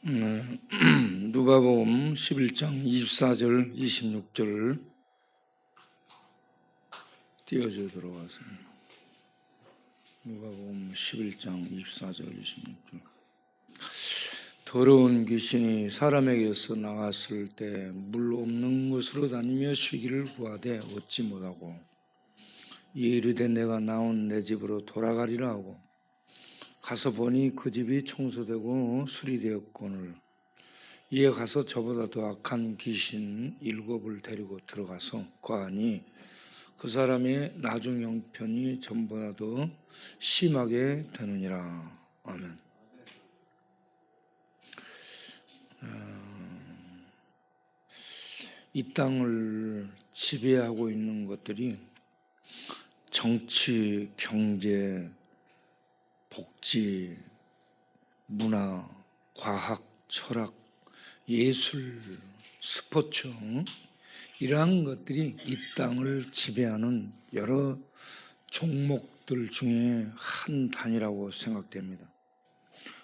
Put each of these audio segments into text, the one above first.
누가복음 11장 24절 26절 띄어져 들어가서 누가복음 11장 24절 26절 더러운 귀신이 사람에게서 나갔을 때 물 없는 곳으로 다니며 쉬기를 구하되 얻지 못하고 이에 이르되 내가 나온 내 집으로 돌아가리라 하고 가서 보니 그 집이 청소되고 수리되었거늘 이에 가서 저보다 더 악한 귀신 7을 데리고 들어가서 거하니 그 사람의 나중 형편이 전보다 더 심하게 되느니라. 아멘. 이 땅을 지배하고 있는 것들이 정치, 경제, 복지, 문화, 과학, 철학, 예술, 스포츠 이러한 것들이 이 땅을 지배하는 여러 종목들 중에 한 단위라고 생각됩니다.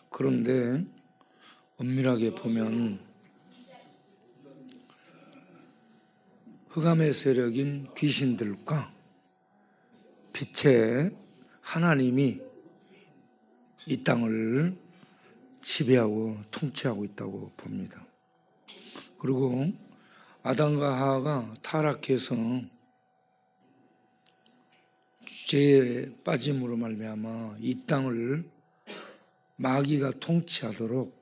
그런데 엄밀하게 보면 흑암의 세력인 귀신들과 빛의 하나님이 이 땅을 지배하고 통치하고 있다고 봅니다. 그리고 아담과 하와가 타락해서 죄에 빠짐으로 말미암아 이 땅을 마귀가 통치하도록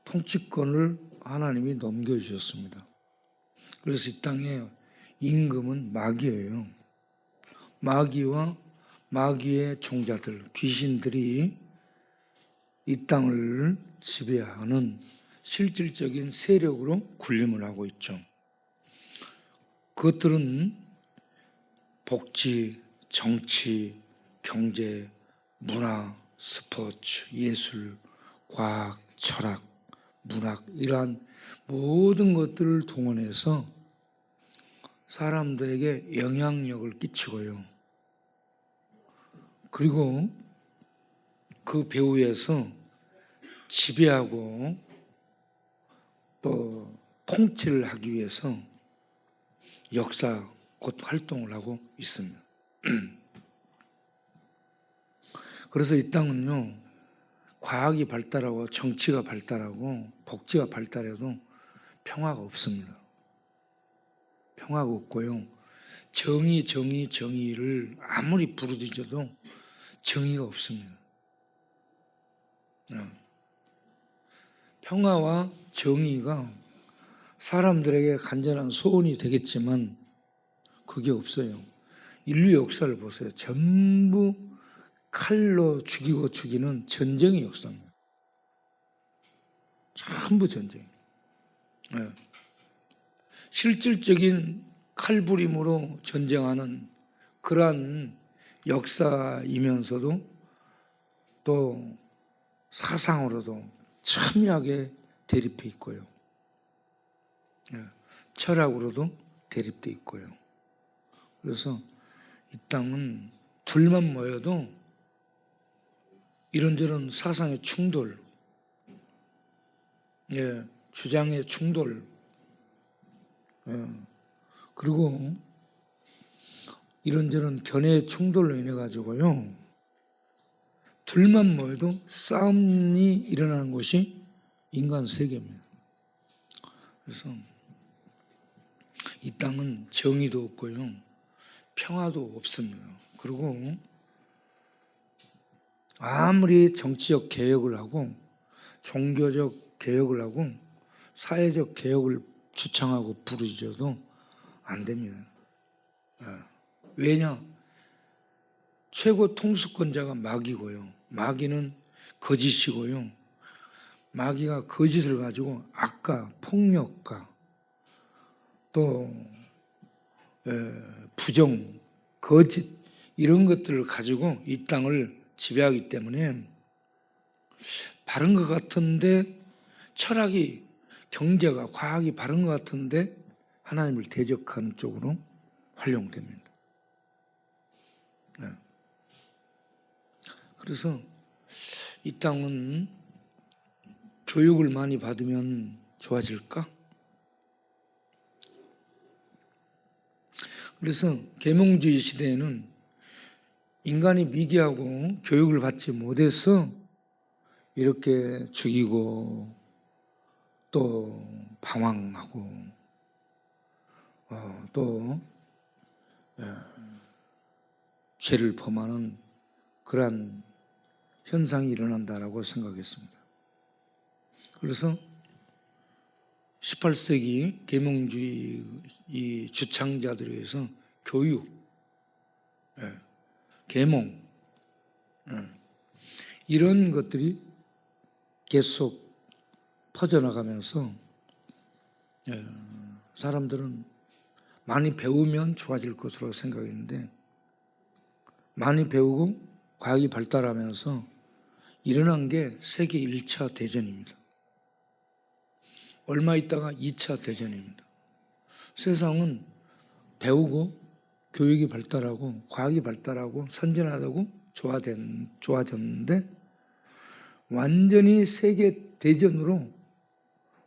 통치권을 하나님이 넘겨주셨습니다. 그래서 이 땅의 임금은 마귀예요. 마귀와 마귀의 종자들, 귀신들이 이 땅을 지배하는 실질적인 세력으로 군림을 하고 있죠. 그것들은 복지, 정치, 경제, 문화, 스포츠, 예술, 과학, 철학, 문학 이러한 모든 것들을 동원해서 사람들에게 영향력을 끼치고요. 그리고 그 배후에서 지배하고 또 통치를 하기 위해서 역사 곧 활동을 하고 있습니다. 그래서 이 땅은요, 과학이 발달하고 정치가 발달하고 복지가 발달해도 평화가 없습니다. 평화가 없고요. 정의를 아무리 부르짖어도 정의가 없습니다. 평화와 정의가 사람들에게 간절한 소원이 되겠지만 그게 없어요. 인류 역사를 보세요. 전부 칼로 죽이고 죽이는 전쟁의 역사입니다. 전부 전쟁. 실질적인 칼부림으로 전쟁하는 그러한 역사이면서도 또 사상으로도 첨예하게 대립해 있고요. 철학으로도 대립돼 있고요. 그래서 이 땅은 둘만 모여도 이런저런 사상의 충돌, 주장의 충돌, 그리고 이런저런 견해의 충돌로 인해 가지고요, 둘만 모여도 싸움이 일어나는 곳이 인간 세계입니다. 그래서 이 땅은 정의도 없고요, 평화도 없습니다. 그리고 아무리 정치적 개혁을 하고 종교적 개혁을 하고 사회적 개혁을 주창하고 부르짖어도 안 됩니다. 왜냐? 최고 통수권자가 마귀고요. 마귀는 거짓이고요. 마귀가 거짓을 가지고 악과 폭력과 또 부정, 거짓 이런 것들을 가지고 이 땅을 지배하기 때문에 바른 것 같은데 철학이, 경제가, 과학이 바른 것 같은데 하나님을 대적하는 쪽으로 활용됩니다. 그래서 이 땅은 교육을 많이 받으면 좋아질까? 그래서 계몽주의 시대에는 인간이 미개하고 교육을 받지 못해서 이렇게 죽이고 또 방황하고 또 죄를 범하는 그러한 현상이 일어난다라고 생각했습니다. 그래서 18세기 계몽주의 이 주창자들에 의해서 교육, 계몽 이런 것들이 계속 퍼져나가면서 사람들은 많이 배우면 좋아질 것으로 생각했는데 많이 배우고 과학이 발달하면서 일어난 게 세계 1차 대전입니다. 얼마 있다가 2차 대전입니다. 세상은 배우고 교육이 발달하고 과학이 발달하고 선진화되고 좋아졌는데 완전히 세계 대전으로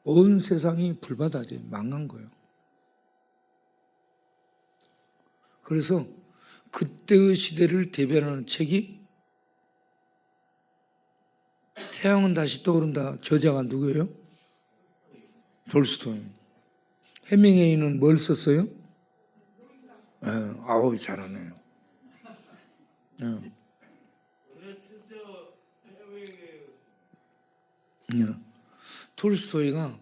온 세상이 불바다지 망한 거예요. 그래서 그때의 시대를 대변하는 책이 태양은 다시 떠오른다. 저자가 누구예요? 톨스토이. 해밍웨이는 뭘 썼어요? 아우 잘하네요. 톨스토이가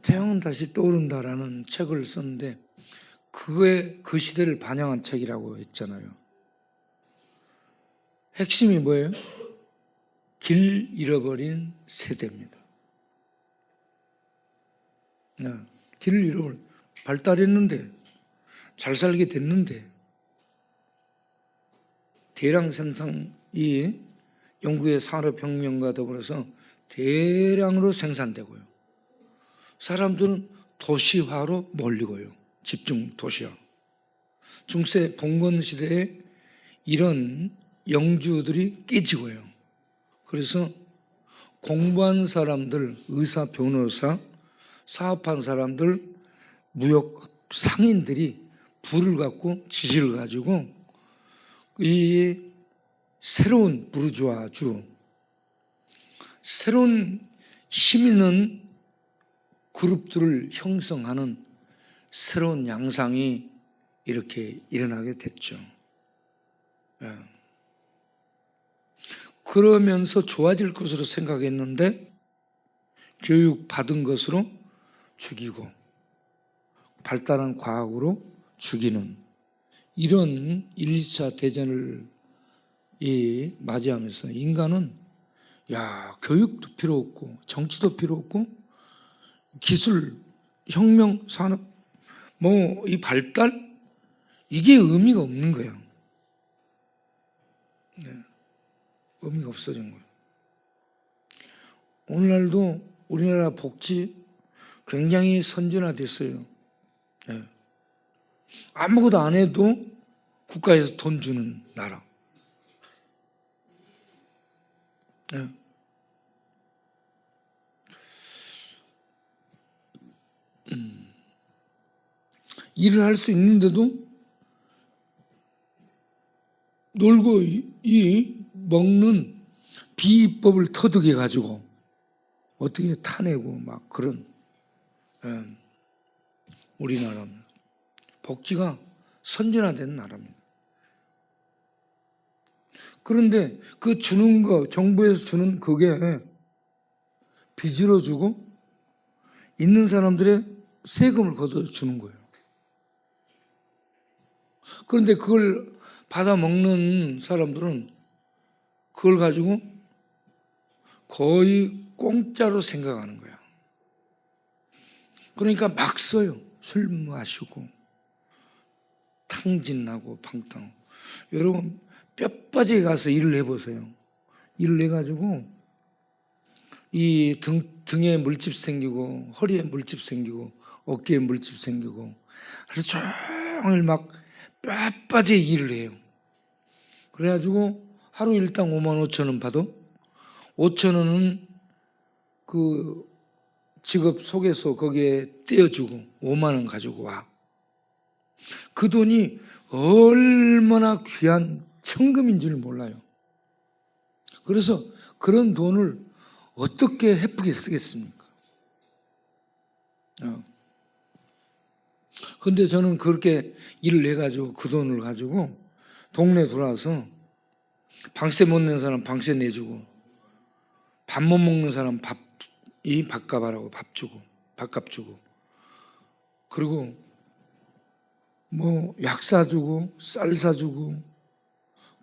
태양은 다시 떠오른다라는 책을 썼는데 그게 그 시대를 반영한 책이라고 했잖아요. 핵심이 뭐예요? 길 잃어버린 세대입니다. 길을 잃어버린, 발달했는데 잘 살게 됐는데 대량 생산이 영국의 산업혁명과 더불어서 대량으로 생산되고요. 사람들은 도시화로 몰리고요. 집중 도시화. 중세 봉건 시대에 이런 영주들이 깨지고요. 그래서 공부한 사람들, 의사, 변호사, 사업한 사람들, 무역 상인들이 부를 갖고 지식을 가지고 이 새로운 부르주아주, 새로운 힘 있는 그룹들을 형성하는 새로운 양상이 이렇게 일어나게 됐죠. 그러면서 좋아질 것으로 생각했는데 교육 받은 것으로 죽이고 발달한 과학으로 죽이는 이런 1, 2차 대전을 맞이하면서 인간은 교육도 필요 없고 정치도 필요 없고 기술, 혁명, 산업 이 발달 이게 의미가 없는 거예요. 의미가 없어진 거예요. 오늘날도 우리나라 복지 굉장히 선진화됐어요. 아무것도 안 해도 국가에서 돈 주는 나라. 일을 할 수 있는데도 놀고 먹는 비법을 터득해 가지고 어떻게 타내고 막 그런 우리나라는 복지가 선진화된 나라입니다. 그런데 그 주는 거, 정부에서 주는 그게 빚으로 주고 있는 사람들의 세금을 걷어 주는 거예요. 그런데 그걸 받아 먹는 사람들은 그걸 가지고 거의 공짜로 생각하는 거야. 그러니까 막 써요. 술 마시고 탕진하고 방탕. 여러분 뼈빠지게 가서 일을 해보세요. 일을 해가지고 이 등에 물집 생기고 허리에 물집 생기고 어깨에 물집 생기고 하루 종일 막 뼈빠지게 일을 해요. 그래가지고 하루 일당 55,000원 받아 5,000원은 그 직업 소개서 거기에 떼어주고 5만 원 가지고 와. 그 돈이 얼마나 귀한 천금인 줄 몰라요. 그래서 그런 돈을 어떻게 헤프게 쓰겠습니까? 근데 저는 그렇게 일을 해가지고 그 돈을 가지고 동네 돌아서 방세 못 내는 사람 방세 내주고 밥 못 먹는 사람 밥값 하라고 밥값 주고 그리고 뭐 약 사주고 쌀 사주고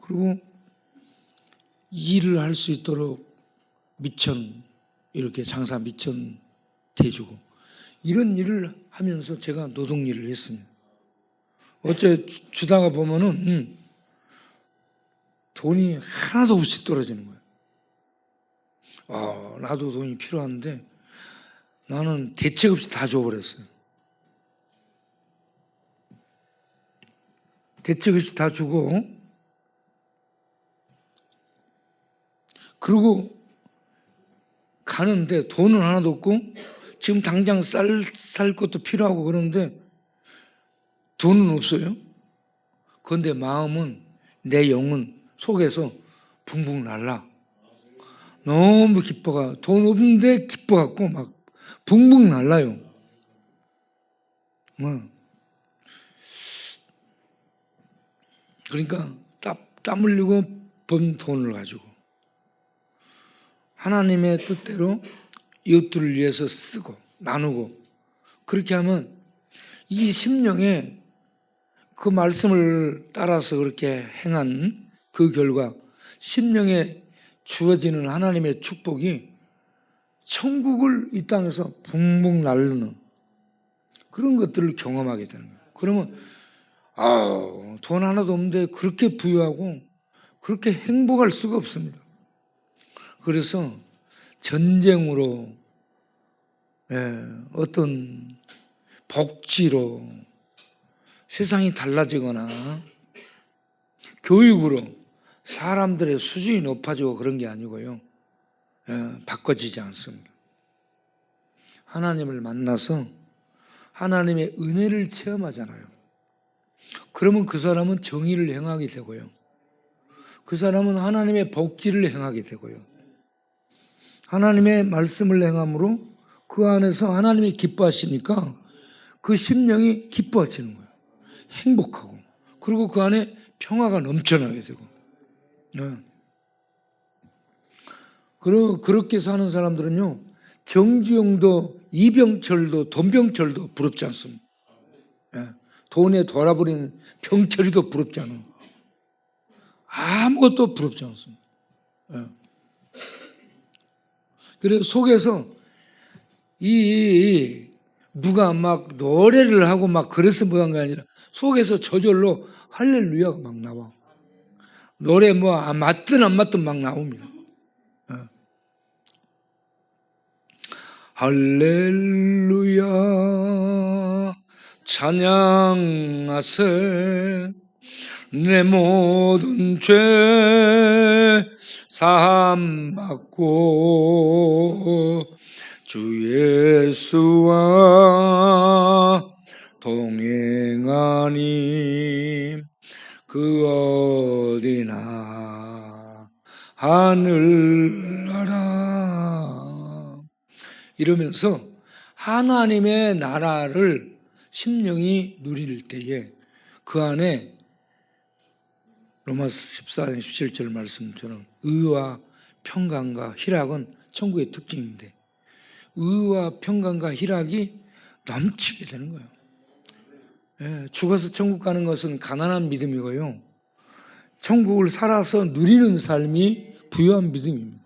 그리고 일을 할 수 있도록 미천 이렇게 장사 미천 대주고 이런 일을 하면서 제가 노동 일을 했습니다. 어째 주다가 보면은 돈이 하나도 없이 떨어지는 거예요. 나도 돈이 필요한데 나는 대책 없이 다 줘버렸어요. 대책 없이 다 주고 그리고 가는데 돈은 하나도 없고 지금 당장 쌀 것도 필요하고 그러는데 돈은 없어요. 그런데 마음은 내 영은 속에서 붕붕 날라. 너무 기뻐가 돈 없는데 기뻐갖고 막 붕붕 날라요. 그러니까 땀 흘리고 번 돈을 가지고 하나님의 뜻대로 이웃들을 위해서 쓰고 나누고 그렇게 하면 이 심령에 그 말씀을 따라서 그렇게 행한 그 결과 심령에 주어지는 하나님의 축복이 천국을 이 땅에서 붕붕 날르는 그런 것들을 경험하게 되는 거예요. 그러면 돈 하나도 없는데 그렇게 부유하고 그렇게 행복할 수가 없습니다. 그래서 전쟁으로 어떤 복지로 세상이 달라지거나 교육으로 사람들의 수준이 높아지고 그런 게 아니고요. 바꿔지지 않습니다. 하나님을 만나서 하나님의 은혜를 체험하잖아요. 그러면 그 사람은 정의를 행하게 되고요. 그 사람은 하나님의 복지를 행하게 되고요. 하나님의 말씀을 행함으로 그 안에서 하나님이 기뻐하시니까 그 심령이 기뻐지는 거예요. 행복하고 그리고 그 안에 평화가 넘쳐나게 되고 그렇게 사는 사람들은요 정주영도 이병철도 돈병철도 부럽지 않습니다. 돈에 돌아버린 병철이도 부럽지 않아요. 아무것도 부럽지 않습니다. 그래서 속에서 누가 막 노래를 하고 막 그래서 뭐한 게 아니라 속에서 저절로 할렐루야가 막 나와. 노래 맞든 안 맞든 막 나옵니다. 할렐루야 찬양하세 내 모든 죄 사함 받고 주 예수와 동행하니 그 어디나 하늘나라 이러면서 하나님의 나라를 심령이 누릴 때에 그 안에 로마서 14장 17절 말씀처럼 의와 평강과 희락은 천국의 특징인데 의와 평강과 희락이 넘치게 되는 거예요. 죽어서 천국 가는 것은 가난한 믿음이고요. 천국을 살아서 누리는 삶이 부유한 믿음입니다.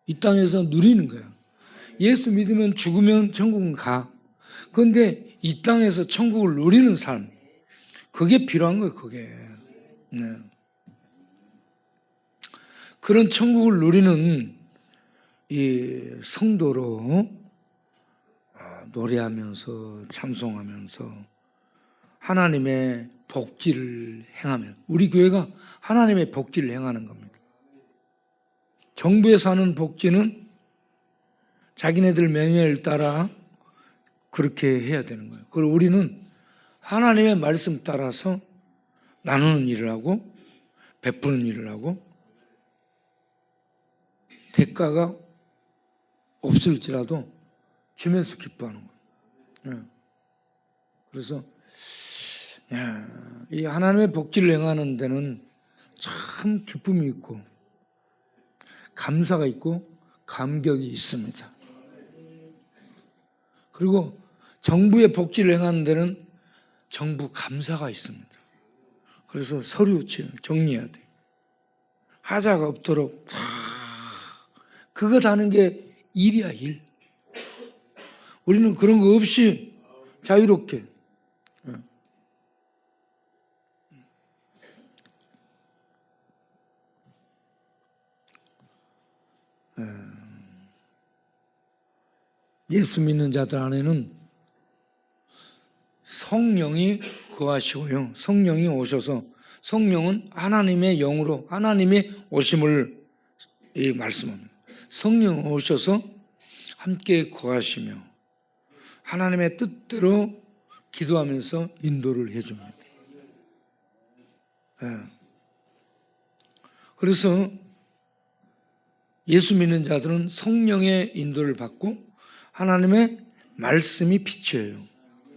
이 땅에서 누리는 거예요. 예수 믿으면 죽으면 천국은 가. 그런데 이 땅에서 천국을 누리는 삶, 그게 필요한 거예요, 그게. 그런 천국을 누리는 이 성도로 노래하면서 찬송하면서 하나님의 복지를 행하면 우리 교회가 하나님의 복지를 행하는 겁니다. 정부에서 하는 복지는 자기네들 명예를 따라 그렇게 해야 되는 거예요. 그리고 우리는 하나님의 말씀 따라서 나누는 일을 하고 베푸는 일을 하고 대가가 없을지라도 주면서 기뻐하는 거예요. 그래서 이 하나님의 복지를 행하는 데는 참 기쁨이 있고 감사가 있고 감격이 있습니다. 그리고 정부의 복지를 행하는 데는 정부 감사가 있습니다. 그래서 서류 정리해야 돼요. 하자가 없도록 그거 다는 게 일이야, 일. 우리는 그런 거 없이 자유롭게. 예수 믿는 자들 안에는 성령이 거하시고요. 성령이 오셔서 성령은 하나님의 영으로 하나님의 오심을 말씀합니다. 성령 오셔서 함께 거하시며 하나님의 뜻대로 기도하면서 인도를 해줍니다. 그래서 예수 믿는 자들은 성령의 인도를 받고 하나님의 말씀이 빛이에요.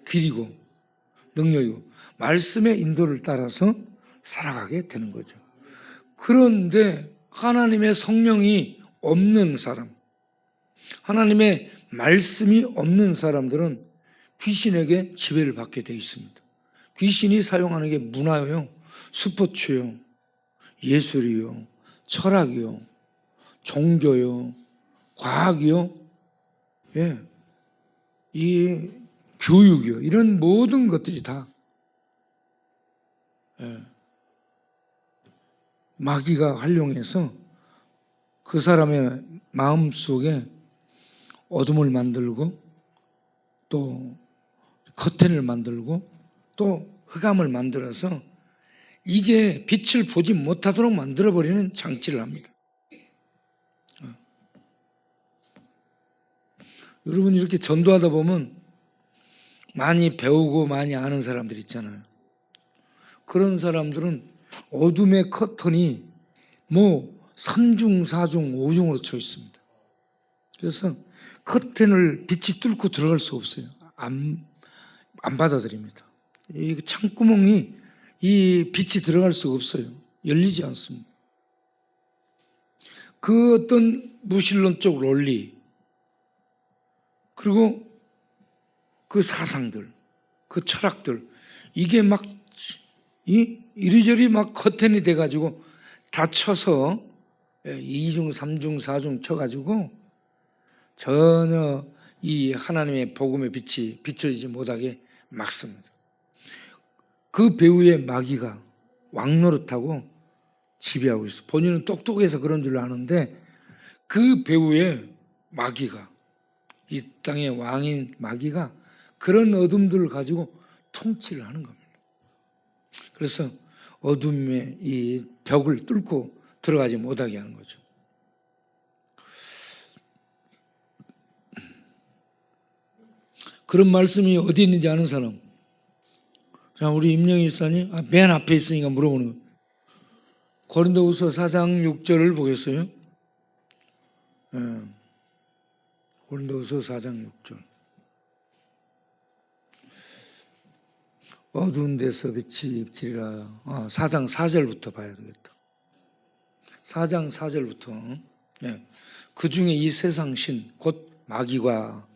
길이고 능력이고 말씀의 인도를 따라서 살아가게 되는 거죠. 그런데 하나님의 성령이 없는 사람, 하나님의 말씀이 없는 사람들은 귀신에게 지배를 받게 되어 있습니다. 귀신이 사용하는 게 문화요, 스포츠요, 예술이요, 철학이요, 종교요, 과학이요, 이 교육이요, 이런 모든 것들이 다 마귀가 활용해서 그 사람의 마음속에 어둠을 만들고 또 커튼을 만들고 또 흑암을 만들어서 이게 빛을 보지 못하도록 만들어버리는 장치를 합니다. 여러분 이렇게 전도하다 보면 많이 배우고 많이 아는 사람들 있잖아요. 그런 사람들은 어둠의 커튼이 뭐 3중, 4중, 5중으로 쳐 있습니다. 그래서 커튼을 빛이 뚫고 들어갈 수 없어요. 안 받아들입니다. 이 창구멍이 이 빛이 들어갈 수가 없어요. 열리지 않습니다. 그 어떤 무신론적 논리 그리고 그 사상들, 그 철학들 이게 막 이리저리 막 커튼이 돼가지고 닫혀서 2중, 3중, 4중 쳐가지고 전혀 이 하나님의 복음의 빛이 비춰지지 못하게 막습니다. 그 배우의 마귀가 왕노릇하고 지배하고 있어. 본인은 똑똑해서 그런 줄 아는데 그 배우의 마귀가 이 땅의 왕인 마귀가 그런 어둠들을 가지고 통치를 하는 겁니다. 그래서 어둠의 이 벽을 뚫고 들어가지 못하게 하는 거죠. 그런 말씀이 어디 있는지 아는 사람? 자, 우리 임영희 일사님 맨 앞에 있으니까 물어보는 거예요. 고린도후서 4장 6절을 보겠어요? 고린도후서 4장 6절. 어두운 데서 빛이 입지리라. 4장 4절부터 봐야 되겠다. 4장 4절부터. 그 중에 이 세상 신, 곧 마귀가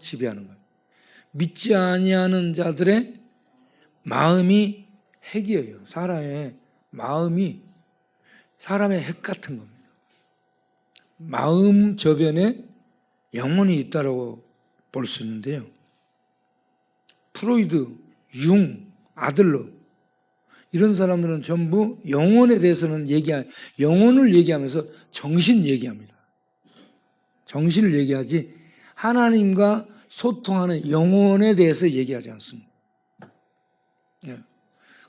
지배하는 거예요. 믿지 아니하는 자들의 마음이 핵이에요. 사람의 마음이 사람의 핵 같은 겁니다. 마음 저변에 영혼이 있다고 볼 수 있는데요. 프로이드, 융, 아들러 이런 사람들은 전부 영혼에 대해서는 영혼을 얘기하면서 정신 얘기합니다. 정신을 얘기하지 하나님과 소통하는 영혼에 대해서 얘기하지 않습니다.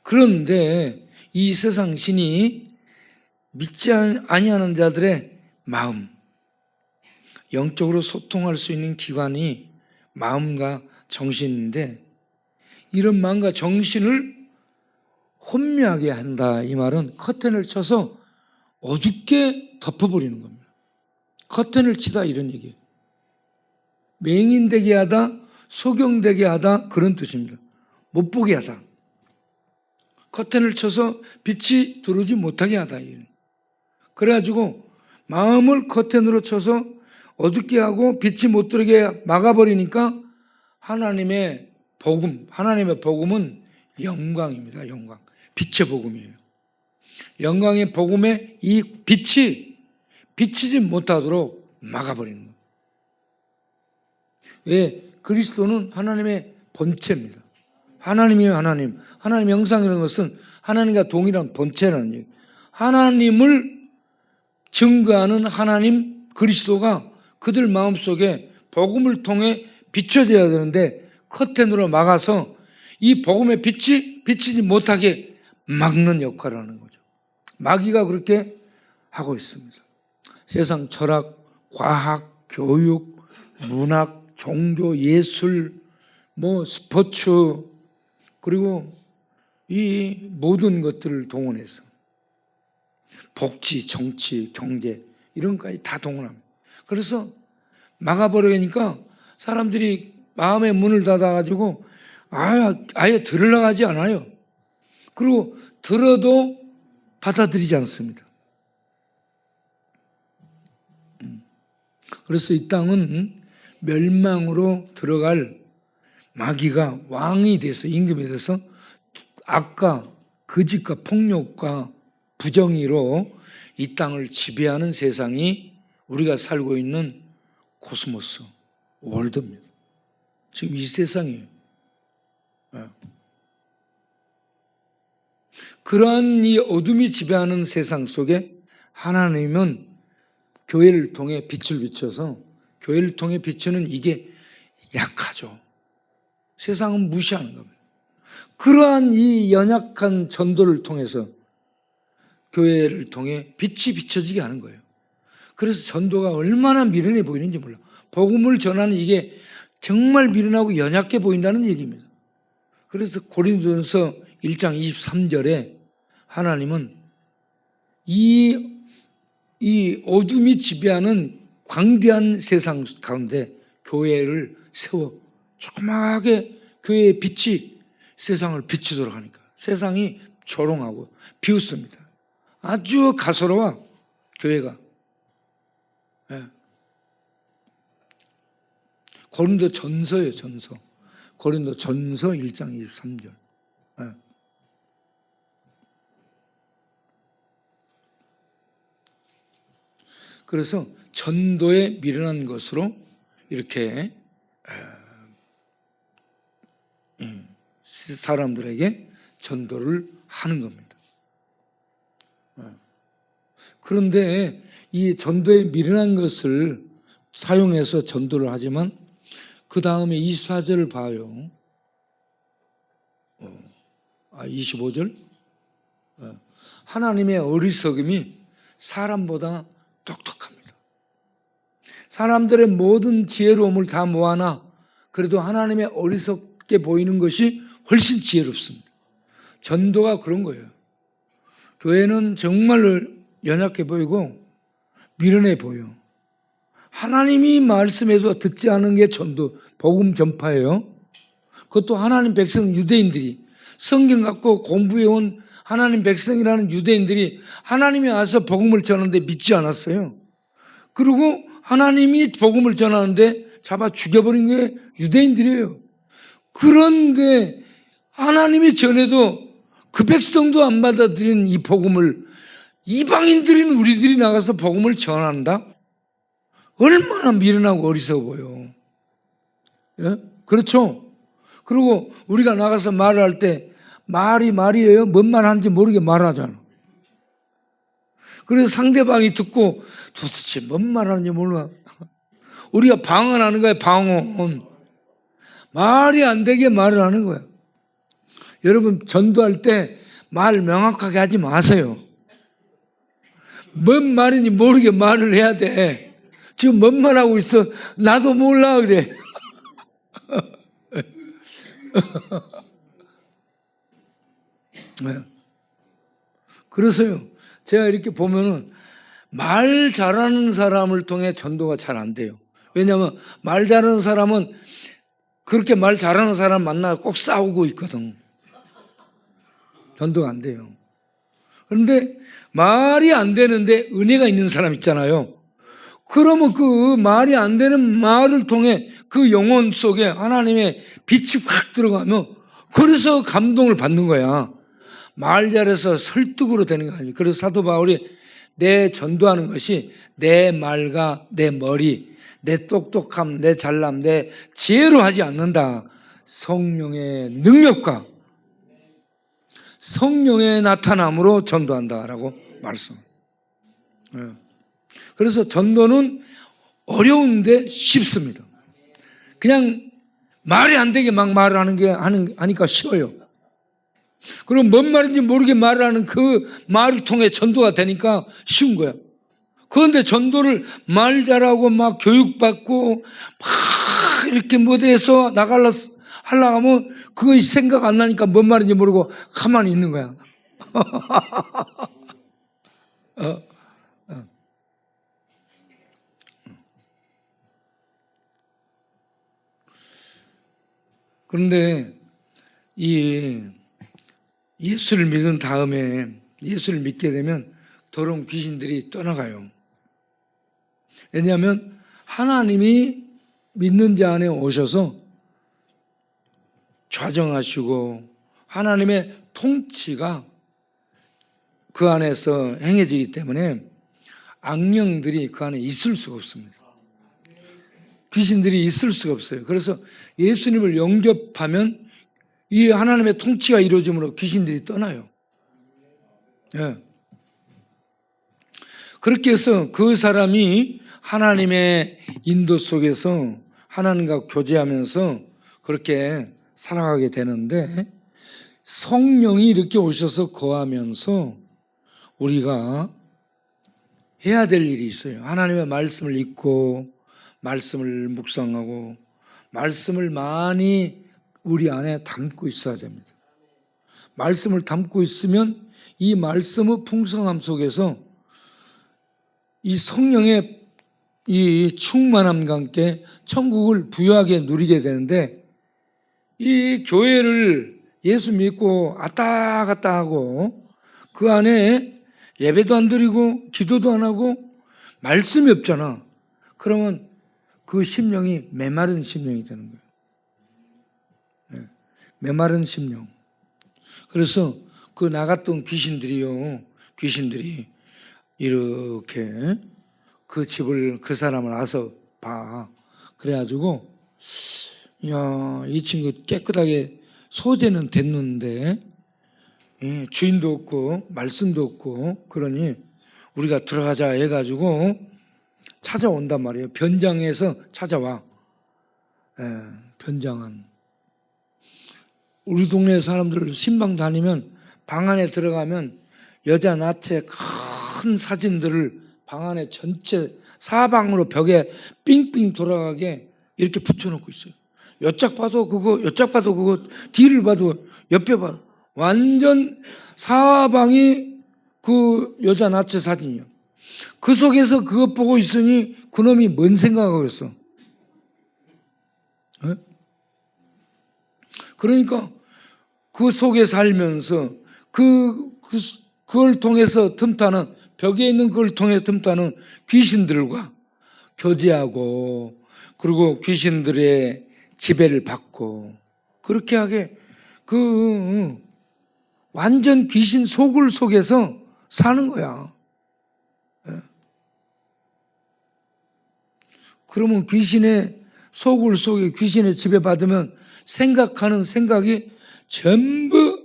그런데 이 세상 신이 믿지 아니하는 자들의 마음, 영적으로 소통할 수 있는 기관이 마음과 정신인데, 이런 마음과 정신을 혼미하게 한다, 이 말은 커튼을 쳐서 어둡게 덮어버리는 겁니다. 커튼을 치다, 이런 얘기예요. 맹인되게 하다, 소경되게 하다, 그런 뜻입니다. 못 보게 하다. 커튼을 쳐서 빛이 들어오지 못하게 하다. 그래가지고 마음을 커튼으로 쳐서 어둡게 하고 빛이 못 들어오게 막아버리니까 하나님의 복음은 영광입니다. 영광. 빛의 복음이에요. 영광의 복음에 이 빛이 비치지 못하도록 막아버리는 거예요. 왜? 그리스도는 하나님의 본체입니다. 하나님이에요. 하나님 형상이라는 것은 하나님과 동일한 본체라는 얘기예요. 하나님을 증거하는 하나님 그리스도가 그들 마음속에 복음을 통해 비춰져야 되는데 커튼으로 막아서 이 복음의 빛이 비치지 못하게 막는 역할을 하는 거죠. 마귀가 그렇게 하고 있습니다. 세상 철학, 과학, 교육, 문학, 종교, 예술, 스포츠, 그리고 이 모든 것들을 동원해서 복지, 정치, 경제 이런 것까지 다 동원합니다. 그래서 막아버리니까 사람들이 마음의 문을 닫아가지고 아예 들으려고 하지 않아요. 그리고 들어도 받아들이지 않습니다. 그래서 이 땅은 멸망으로 들어갈 마귀가 왕이 돼서, 임금이 돼서 악과 거짓과 폭력과 부정의로 이 땅을 지배하는 세상이 우리가 살고 있는 코스모스, 월드입니다. 지금 이 세상이에요. 그러한 이 어둠이 지배하는 세상 속에 하나님은 교회를 통해 빛을 비춰서, 교회를 통해 비추는 이게 약하죠. 세상은 무시하는 겁니다. 그러한 이 연약한 전도를 통해서 교회를 통해 빛이 비춰지게 하는 거예요. 그래서 전도가 얼마나 미련해 보이는지 몰라. 복음을 전하는 이게 정말 미련하고 연약해 보인다는 얘기입니다. 그래서 고린도전서 1장 23절에 하나님은 이 어둠이 지배하는 광대한 세상 가운데 교회를 세워 조그맣게 교회의 빛이 세상을 비추도록 하니까 세상이 조롱하고 비웃습니다. 아주 가소로워 교회가. 고린도 전서예요. 전서. 고린도 전서 1장 23절. 그래서 전도에 미련한 것으로 이렇게 사람들에게 전도를 하는 겁니다. 그런데 이 전도에 미련한 것을 사용해서 전도를 하지만 그 다음에 24절을 봐요. 25절. 하나님의 어리석음이 사람보다 똑똑합니다. 사람들의 모든 지혜로움을 다 모아놔 그래도 하나님의 어리석게 보이는 것이 훨씬 지혜롭습니다. 전도가 그런 거예요. 교회는 정말 연약해 보이고 미련해 보여. 하나님이 말씀해도 듣지 않은 게 전도, 복음 전파예요. 그것도 하나님 백성 유대인들이 성경 갖고 공부해온 하나님 백성이라는 유대인들이 하나님이 와서 복음을 전하는데 믿지 않았어요. 그리고 하나님이 복음을 전하는데 잡아 죽여버린 게 유대인들이에요. 그런데 하나님이 전해도 그 백성도 안 받아들인 이 복음을 이방인들인 우리들이 나가서 복음을 전한다? 얼마나 미련하고 어리석어 보여. 예? 그렇죠? 그리고 우리가 나가서 말을 할 때 말이에요? 뭔 말 하는지 모르게 말하잖아. 그래서 상대방이 듣고 도대체 뭔 말 하는지 몰라. 우리가 방언하는 거야, 방언. 말이 안 되게 말을 하는 거야. 여러분, 전도할 때 말 명확하게 하지 마세요. 뭔 말인지 모르게 말을 해야 돼. 지금 뭔 말하고 있어? 나도 몰라 그래. 네. 그래서요, 제가 이렇게 보면은 말 잘하는 사람을 통해 전도가 잘 안 돼요. 왜냐하면 말 잘하는 사람은 그렇게 말 잘하는 사람 만나 꼭 싸우고 있거든. 전도가 안 돼요. 그런데 말이 안 되는데 은혜가 있는 사람 있잖아요. 그러면 그 말이 안 되는 말을 통해 그 영혼 속에 하나님의 빛이 확 들어가면 그래서 감동을 받는 거야. 말 잘해서 설득으로 되는 거 아니에요. 그래서 사도 바울이 내 전도하는 것이 내 말과 내 머리, 내 똑똑함, 내 잘남, 내 지혜로 하지 않는다. 성령의 능력과 성령의 나타남으로 전도한다라고 말씀. 그래서 전도는 어려운데 쉽습니다. 그냥 말이 안 되게 막 말을 하니까 쉬워요. 그럼 뭔 말인지 모르게 말을 하는 그 말을 통해 전도가 되니까 쉬운 거야. 그런데 전도를 말 잘하고 막 교육받고 막 이렇게 무대에서 하려고 하면 그거 생각 안 나니까 뭔 말인지 모르고 가만히 있는 거야. 그런데 이 예수를 믿은 다음에 예수를 믿게 되면 더러운 귀신들이 떠나가요. 왜냐하면 하나님이 믿는 자 안에 오셔서 좌정하시고 하나님의 통치가 그 안에서 행해지기 때문에 악령들이 그 안에 있을 수가 없습니다. 귀신들이 있을 수가 없어요. 그래서 예수님을 영접하면 이 하나님의 통치가 이루어짐으로 귀신들이 떠나요. 예. 그렇게 해서 그 사람이 하나님의 인도 속에서 하나님과 교제하면서 그렇게 살아가게 되는데 성령이 이렇게 오셔서 거하면서 우리가 해야 될 일이 있어요. 하나님의 말씀을 읽고 말씀을 묵상하고 말씀을 많이 우리 안에 담고 있어야 됩니다. 말씀을 담고 있으면 이 말씀의 풍성함 속에서 이 성령의 이 충만함과 함께 천국을 부유하게 누리게 되는데 이 교회를 예수 믿고 왔다 갔다 하고 그 안에 예배도 안 드리고 기도도 안 하고 말씀이 없잖아. 그러면 그 심령이 메마른 심령이 되는 거예요. 네. 메마른 심령. 그래서 그 나갔던 귀신들이 이렇게 그 집을 그 사람을 와서 봐. 그래가지고 야, 이 친구 깨끗하게 소재는 됐는데 주인도 없고 말씀도 없고 그러니 우리가 들어가자 해가지고 찾아온단 말이에요. 변장해서 찾아와. 변장한. 우리 동네 사람들 신방 다니면 방 안에 들어가면 여자 나체 큰 사진들을 방 안에 전체 사방으로 벽에 삥삥 돌아가게 이렇게 붙여놓고 있어요. 여짝 봐도 그거, 뒤를 봐도 옆에 봐도 완전 사방이 그 여자 나체 사진이에요. 그 속에서 그것 보고 있으니 그놈이 뭔 생각하고 있어? 그러니까 그 속에 살면서 그걸 통해서 틈타는 벽에 있는 그걸 통해 틈타는 귀신들과 교제하고 그리고 귀신들의 지배를 받고 그렇게 하게 그 완전 귀신 소굴 속에서 사는 거야. 그러면 귀신의 소굴 속에 귀신의 지배받으면 생각하는 생각이 전부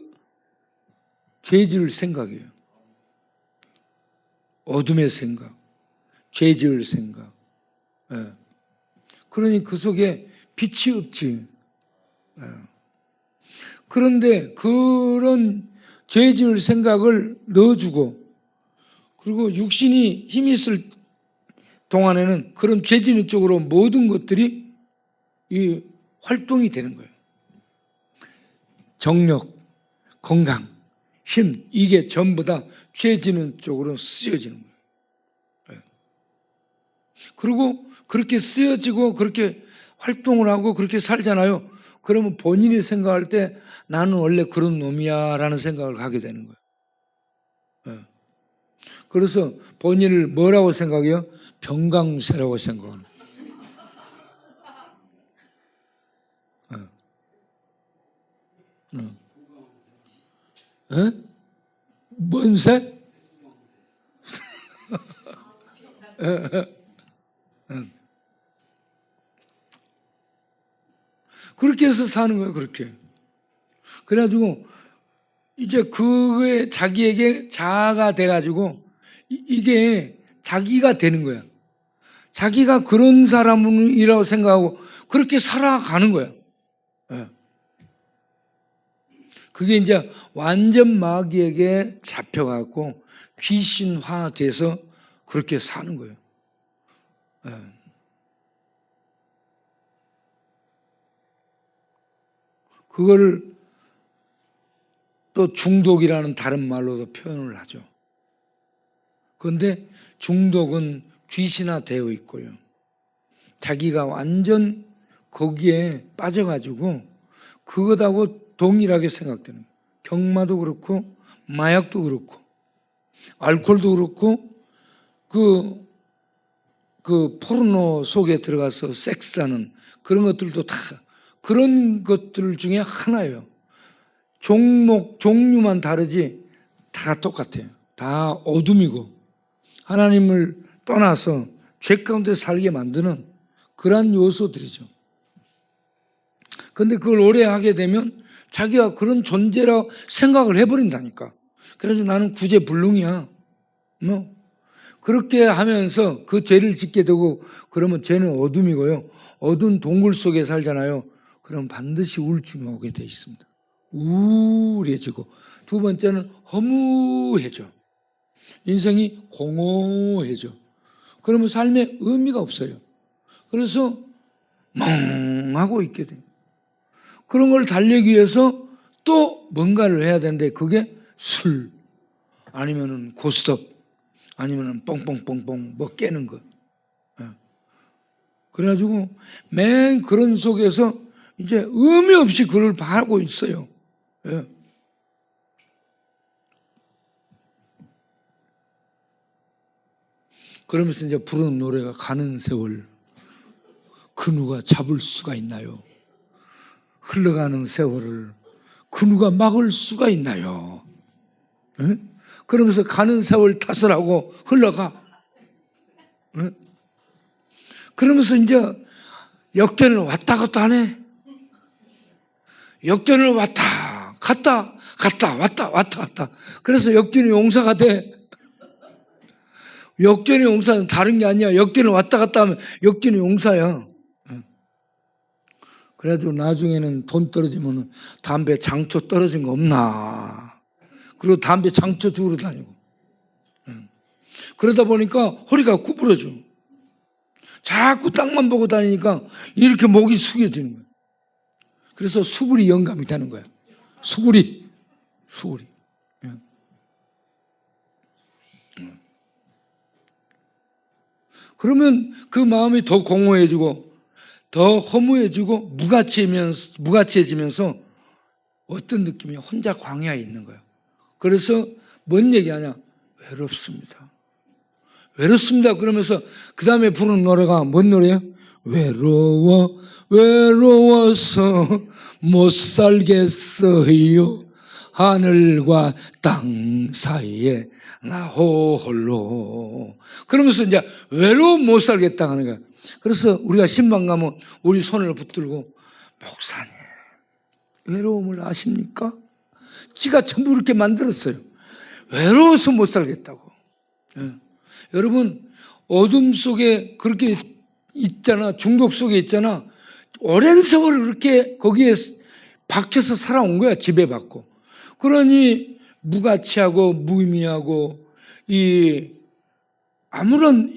죄 지을 생각이에요. 어둠의 생각, 죄 지을 생각. 그러니 그 속에 빛이 없지. 그런데 그런 죄 지을 생각을 넣어주고 그리고 육신이 힘이 있을 동안에는 그런 죄지는 쪽으로 모든 것들이 이 활동이 되는 거예요. 정력, 건강, 힘, 이게 전부 다 죄지는 쪽으로 쓰여지는 거예요. 그리고 그렇게 쓰여지고 그렇게 활동을 하고 그렇게 살잖아요. 그러면 본인이 생각할 때 나는 원래 그런 놈이야 라는 생각을 하게 되는 거예요. 그래서 본인을 뭐라고 생각해요? 병강세라고 생각하는 거예요. 뭔 새? 그렇게 해서 사는 거예요. 그렇게. 그래가지고 이제 그게 자기에게 자아가 돼가지고 이게 자기가 되는 거야. 자기가 그런 사람이라고 생각하고 그렇게 살아가는 거야. 그게 이제 완전 마귀에게 잡혀갖고 귀신화돼서 그렇게 사는 거예요. 그거를 또 중독이라는 다른 말로도 표현을 하죠. 그런데 중독은 귀신화되어 있고요. 자기가 완전 거기에 빠져가지고 그것하고 동일하게 생각되는 거예요. 경마도 그렇고 마약도 그렇고 알코올도 그렇고 그 포르노 속에 들어가서 섹스하는 그런 것들도 다 그런 것들 중에 하나예요. 종류만 다르지 다 똑같아요. 다 어둠이고 하나님을 떠나서 죄 가운데 살게 만드는 그러한 요소들이죠. 그런데 그걸 오래 하게 되면 자기가 그런 존재라고 생각을 해버린다니까. 그래서 나는 구제불능이야. 뭐 그렇게 하면서 그 죄를 짓게 되고 그러면 죄는 어둠이고요. 어두운 동굴 속에 살잖아요. 그럼 반드시 우울증이 오게 돼 있습니다. 우울해지고 두 번째는 허무해져. 인생이 공허해져. 그러면 삶에 의미가 없어요. 그래서 멍하고 있게 돼요. 그런 걸 달래기 위해서 또 뭔가를 해야 되는데 그게 술 아니면은 고스톱 아니면은 뻥뻥뻥뻥 뭐 깨는 거. 그래가지고 맨 그런 속에서 이제 의미 없이 그걸 하고 있어요. 그러면서 이제 부르는 노래가 가는 세월 그 누가 잡을 수가 있나요? 흘러가는 세월을 그 누가 막을 수가 있나요? 그러면서 가는 세월 탓을 하고 흘러가. 그러면서 이제 역전을 왔다 갔다 하네. 역전을 왔다 갔다 왔다 갔다. 그래서 역전이 용사가 돼. 역전의 용사는 다른 게 아니야. 역전을 왔다 갔다 하면 역전의 용사야. 그래도 나중에는 돈 떨어지면 담배 장초 떨어진 거 없나. 그리고 담배 장초 주우러 다니고. 그러다 보니까 허리가 구부러져. 자꾸 땅만 보고 다니니까 이렇게 목이 숙여지는 거야. 그래서 수구리 영감이 되는 거야. 수구리. 그러면 그 마음이 더 공허해지고 더 허무해지고 무가치해지면서 어떤 느낌이 혼자 광야에 있는 거예요. 그래서 뭔 얘기하냐? 외롭습니다. 그러면서 그 다음에 부르는 노래가 뭔 노래예요? 외로워서 못 살겠어요. 하늘과 땅 사이에 나 홀로. 그러면서 이제 외로움 못 살겠다 하는 거야. 그래서 우리가 신방 가면 우리 손을 붙들고 목사님 외로움을 아십니까? 지가 전부 이렇게 만들었어요. 외로워서 못 살겠다고. 여러분 어둠 속에 그렇게 있잖아. 중독 속에 있잖아. 오랜 세월을 그렇게 거기에 박혀서 살아온 거야. 지배받고. 그러니 무가치하고 무의미하고 아무런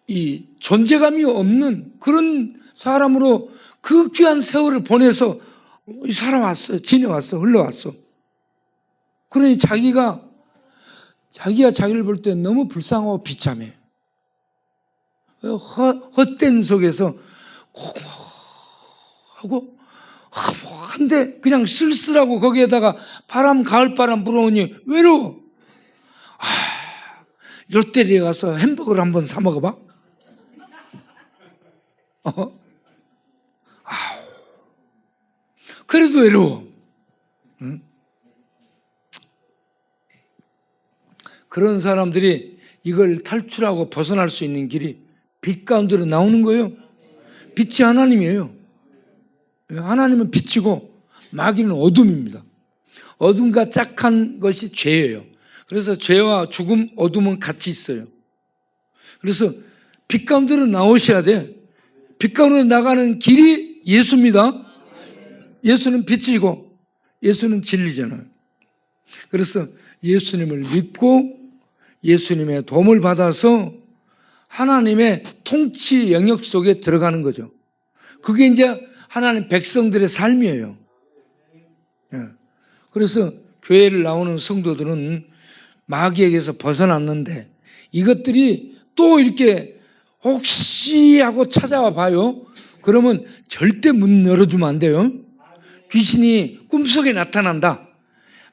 이 존재감이 없는 그런 사람으로 그 귀한 세월을 보내서 살아왔어요. 지내왔어. 흘러왔어. 그러니 자기가 자기를 볼 때 너무 불쌍하고 비참해. 헛된 속에서 하고 한데 그냥 쓸쓸하고 거기에다가 가을바람 불어오니 외로워. 롯데리에 가서 햄버거를 한번 사 먹어봐. 그래도 외로워. 응? 그런 사람들이 이걸 탈출하고 벗어날 수 있는 길이 빛 가운데로 나오는 거예요. 빛이 하나님이에요. 하나님은 빛이고 마귀는 어둠입니다. 어둠과 짝한 것이 죄예요. 그래서 죄와 죽음, 어둠은 같이 있어요. 그래서 빛 가운데로 나오셔야 돼. 빛 가운데로 나가는 길이 예수입니다. 예수는 빛이고 예수는 진리잖아요. 그래서 예수님을 믿고 예수님의 도움을 받아서 하나님의 통치 영역 속에 들어가는 거죠. 그게 이제 하나님 백성들의 삶이에요. 그래서 교회를 나오는 성도들은 마귀에게서 벗어났는데 이것들이 또 이렇게 혹시 하고 찾아와 봐요. 그러면 절대 문 열어주면 안 돼요. 귀신이 꿈속에 나타난다.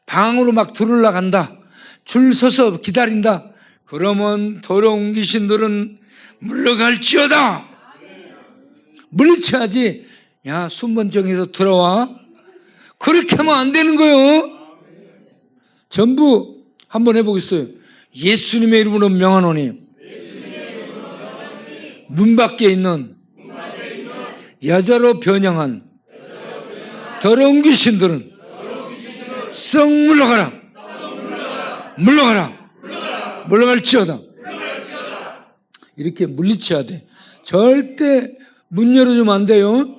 방으로 막 들어올라 간다. 줄 서서 기다린다. 그러면 더러운 귀신들은 물러갈지어다. 물리쳐야지. 야, 순번정에서 들어와. 그렇게 하면 안 되는 거예요. 전부 한번 해보겠어요. 예수님의 이름으로 명하노니 문 밖에 있는 여자로 변형한 더러운 귀신들은 썩 물러가라. 물러갈지어다. 이렇게 물리쳐야 돼. 절대 문 열어주면 안 돼요.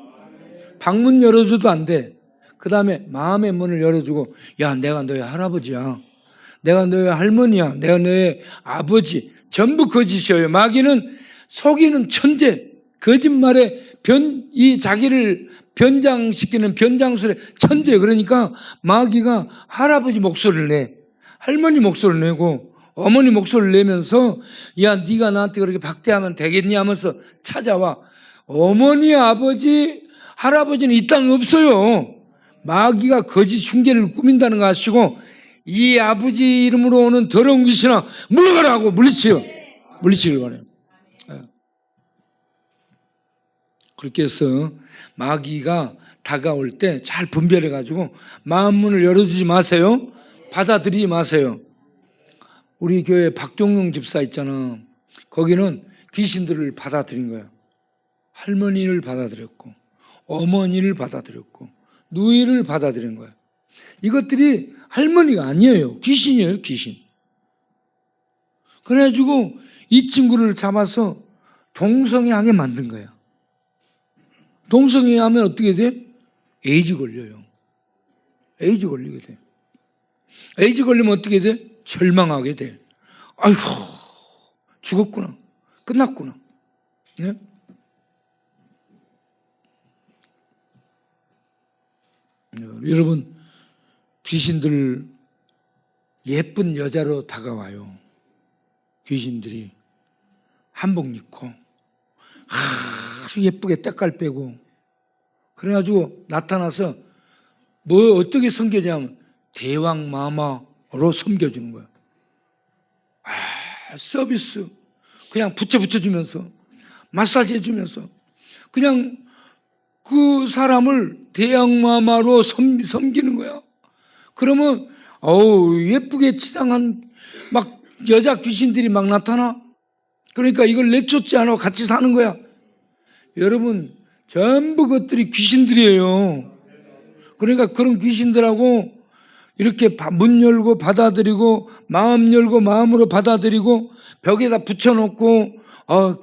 방문 열어줘도 안 돼. 그 다음에 마음의 문을 열어주고, 야, 내가 너의 할아버지야. 내가 너의 할머니야. 내가 너의 아버지. 전부 거짓이에요. 마귀는 속이는 천재. 거짓말에 이 자기를 변장시키는 변장술의 천재. 그러니까 마귀가 할아버지 목소리를 내. 할머니 목소리를 내고 어머니 목소리를 내면서 야, 네가 나한테 그렇게 박대하면 되겠니 하면서 찾아와. 어머니, 아버지, 할아버지는 이 땅에 없어요. 마귀가 거짓 흉계를 꾸민다는 거 아시고 이 아버지 이름으로 오는 더러운 귀신아 물러가라 하고 물리치길 바래요. 그렇게 해서 마귀가 다가올 때 잘 분별해 가지고 마음 문을 열어주지 마세요. 받아들이지 마세요. 우리 교회 박종용 집사 있잖아. 거기는 귀신들을 받아들인 거예요. 할머니를 받아들였고 어머니를 받아들였고 누이를 받아들인 거예요. 이것들이 할머니가 아니에요. 귀신이에요. 귀신. 그래가지고 이 친구를 잡아서 동성애하게 만든 거예요. 동성애하면 어떻게 돼? 에이즈 걸려요. 에이즈 걸리게 돼. 에이즈 걸리면 어떻게 돼? 절망하게 돼. 아이고, 죽었구나. 끝났구나. 네? 여러분, 귀신들 예쁜 여자로 다가와요. 귀신들이 한복 입고 아주 예쁘게 때깔 빼고 그래가지고 나타나서 뭐 어떻게 섬겨냐면 대왕 마마로 섬겨주는 거야. 서비스 그냥 붙여주면서 마사지 해주면서 그냥 그 사람을 대왕 마마로 섬기는 거야. 그러면 예쁘게 치장한 막 여자 귀신들이 막 나타나. 그러니까 이걸 내쫓지 않고 같이 사는 거야. 여러분, 전부 것들이 귀신들이에요. 그러니까 그런 귀신들하고 이렇게 문 열고 받아들이고 마음 열고 마음으로 받아들이고 벽에다 붙여놓고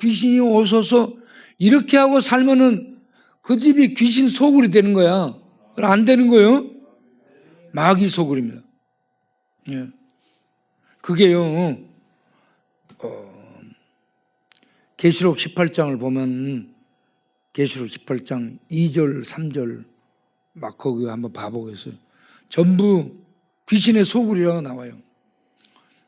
귀신이 오소서 이렇게 하고 살면은 그 집이 귀신 소굴이 되는 거야. 안 되는 거예요. 마귀 소굴입니다. 그게요 계시록 18장을 보면 계시록 18장 2절 3절 막 거기 한번 봐보겠어요. 전부 귀신의 소굴이라고 나와요.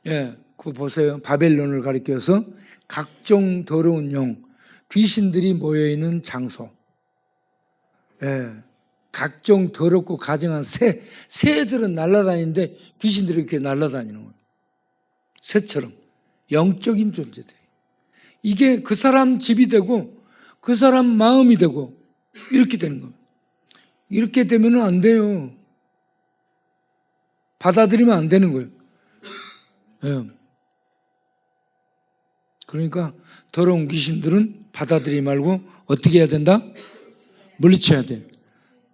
예, 그거 보세요. 바벨론을 가리켜서 각종 더러운 영, 귀신들이 모여있는 장소. 예, 각종 더럽고 가증한 새들은 날아다니는데 귀신들이 이렇게 날아다니는 거예요. 새처럼 영적인 존재들. 이게 그 사람 집이 되고 그 사람 마음이 되고 이렇게 되는 거예요. 이렇게 되면 안 돼요. 받아들이면 안 되는 거예요. 예. 그러니까 더러운 귀신들은 받아들이지 말고 어떻게 해야 된다? 물리쳐야 돼.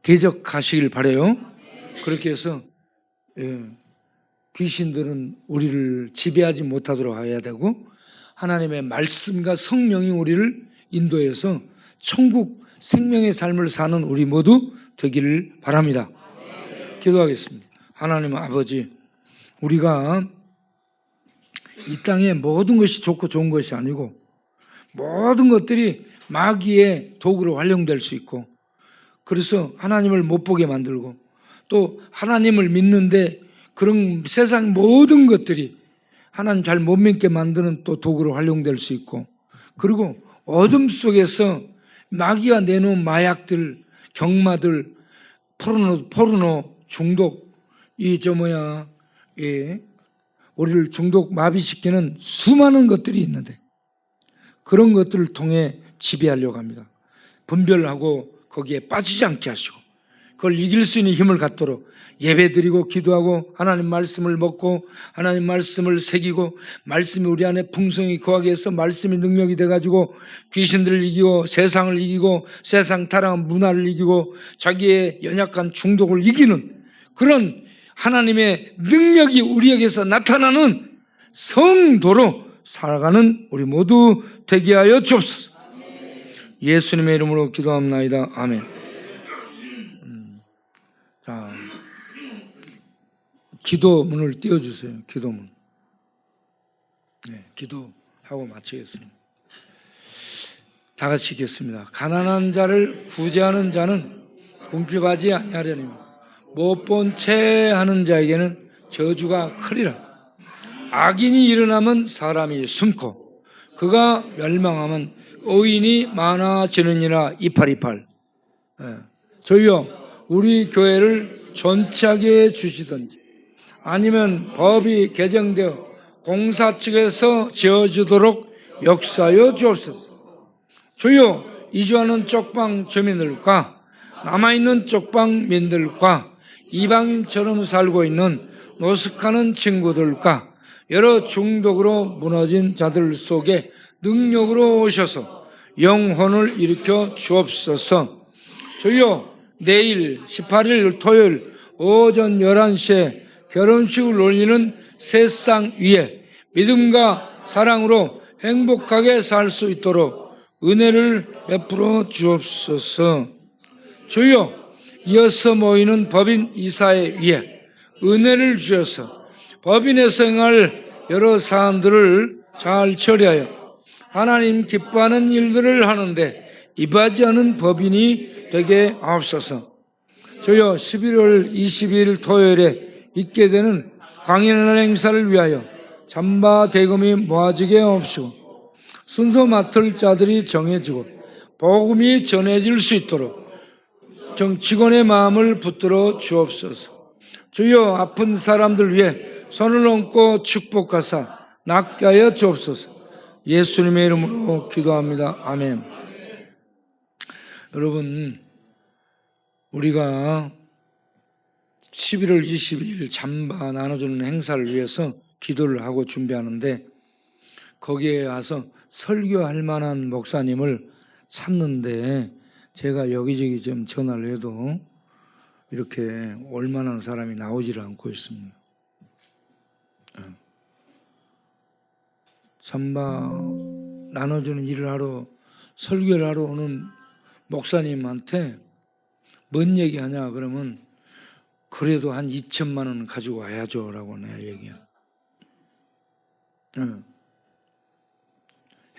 대적하시길 바라요. 그렇게 해서 귀신들은 우리를 지배하지 못하도록 해야 되고 하나님의 말씀과 성령이 우리를 인도해서 천국 생명의 삶을 사는 우리 모두 되기를 바랍니다. 기도하겠습니다. 하나님 아버지, 우리가 이 땅에 모든 것이 좋고 좋은 것이 아니고 모든 것들이 마귀의 도구로 활용될 수 있고 그래서 하나님을 못 보게 만들고 또 하나님을 믿는데 그런 세상 모든 것들이 하나님 잘 못 믿게 만드는 또 도구로 활용될 수 있고 그리고 어둠 속에서 마귀가 내놓은 마약들, 경마들, 포르노 중독, 우리를 중독 마비시키는 수많은 것들이 있는데 그런 것들을 통해 지배하려고 합니다. 분별하고 거기에 빠지지 않게 하시고 그걸 이길 수 있는 힘을 갖도록 예배드리고 기도하고 하나님 말씀을 먹고 하나님 말씀을 새기고 말씀이 우리 안에 풍성히 거하게 해서 말씀이 능력이 돼가지고 귀신들을 이기고 세상을 이기고 세상 타락한 문화를 이기고 자기의 연약한 중독을 이기는 그런 하나님의 능력이 우리에게서 나타나는 성도로 살아가는 우리 모두 되게 하여 주옵소서. 예수님의 이름으로 기도합나이다. 아멘. 자, 기도문을 띄워주세요. 기도문. 네, 기도하고 마치겠습니다. 다 같이 읽겠습니다. 가난한 자를 구제하는 자는 궁핍하지 아니하려니와 못 본 채 하는 자에게는 저주가 크리라. 악인이 일어나면 사람이 숨고 그가 멸망하면 의인이 많아지느니라. 2828. 저희여 우리 교회를 존치하게 해주시든지 아니면 법이 개정되어 공사 측에서 지어주도록 역사하여 주옵소서. 주여 이주하는 쪽방 주민들과 남아있는 쪽방민들과 이방인처럼 살고 있는 노숙하는 친구들과 여러 중독으로 무너진 자들 속에 능력으로 오셔서 영혼을 일으켜 주옵소서. 주여 내일 18일 토요일 오전 11시에 결혼식을 올리는 세상 위에 믿음과 사랑으로 행복하게 살 수 있도록 은혜를 베풀어 주옵소서. 주여 이어서 모이는 법인 이사회 위에 은혜를 주셔서 법인의 생활 여러 사안들을 잘 처리하여 하나님 기뻐하는 일들을 하는데 이바지 않은 법인이 되게 하옵소서. 주여 11월 22일 토요일에 있게 되는 광야날 행사를 위하여 잠바 대금이 모아지게 하옵시고 순서 맡을 자들이 정해지고 복음이 전해질 수 있도록 직원의 마음을 붙들어 주옵소서. 주여 아픈 사람들 위해 손을 얹고 축복하사 낫게 하여 주옵소서. 예수님의 이름으로 기도합니다. 아멘. 여러분, 우리가 11월 22일 잠바 나눠주는 행사를 위해서 기도를 하고 준비하는데 거기에 가서 설교할 만한 목사님을 찾는데 제가 여기저기 좀 전화를 해도 이렇게 올 만한 사람이 나오지를 않고 있습니다. 잠바 나눠주는 일을 하러 설교를 하러 오는 목사님한테 뭔 얘기하냐 그러면 그래도 한 2천만 원 가지고 와야죠 라고 내가 얘기해요.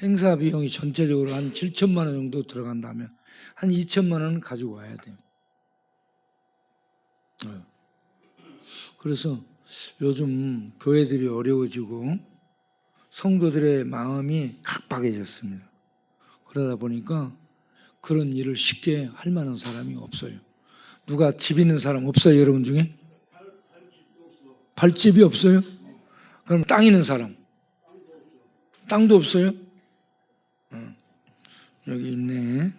행사 비용이 전체적으로 한 7천만 원 정도 들어간다면 한 2천만 원은 가지고 와야 돼요. 그래서 요즘 교회들이 어려워지고 성도들의 마음이 각박해졌습니다. 그러다 보니까 그런 일을 쉽게 할 만한 사람이 없어요. 누가 집 있는 사람 없어요, 여러분 중에? 발집이 없어요? 그럼 땅 있는 사람? 땅도 없어요? 여기 있네.